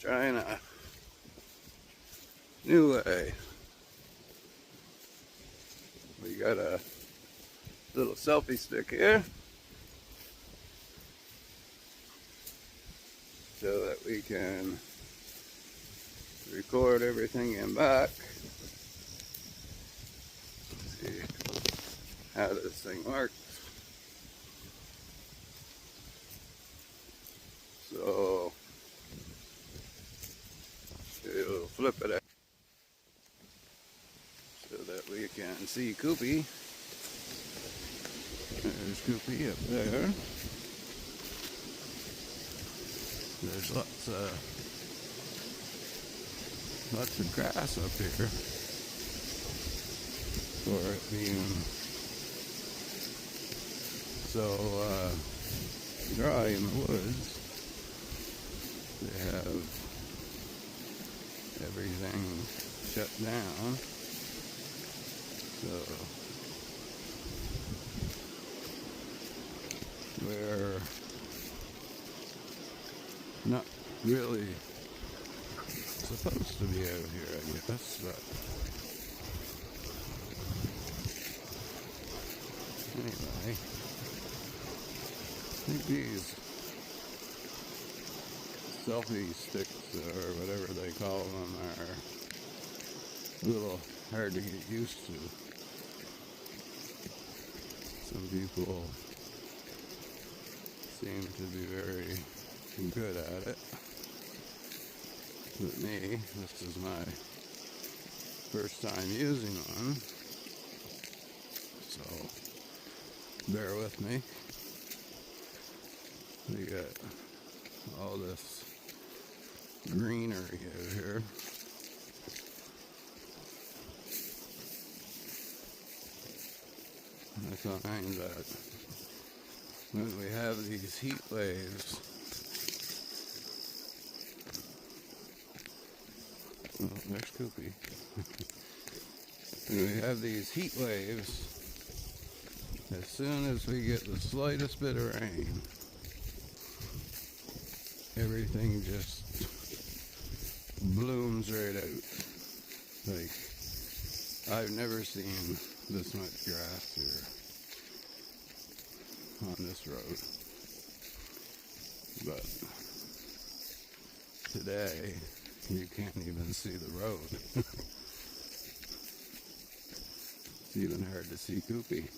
trying a new way. We got a little selfie stick here so that we can record everything in back. Let's see how this thing works. So it'll flip it out so that we can see Koopy. There's Koopy up there. There's lots of grass up here for it being so dry in the woods. They have everything shut down, so we're not really supposed to be out here, I guess, but anyway, I think these selfie sticks or whatever they call them are a little hard to get used to. Some people seem to be very good at it, but me, this is my first time using one, so bear with me. We got all this greenery out here. I find that when we have these heat waves, oh, there's Koopy. When we have these heat waves, as soon as we get the slightest bit of rain, everything just blooms right out. Like, I've never seen this much grass here on this road, but today you can't even see the road. It's even hard to see Koopy.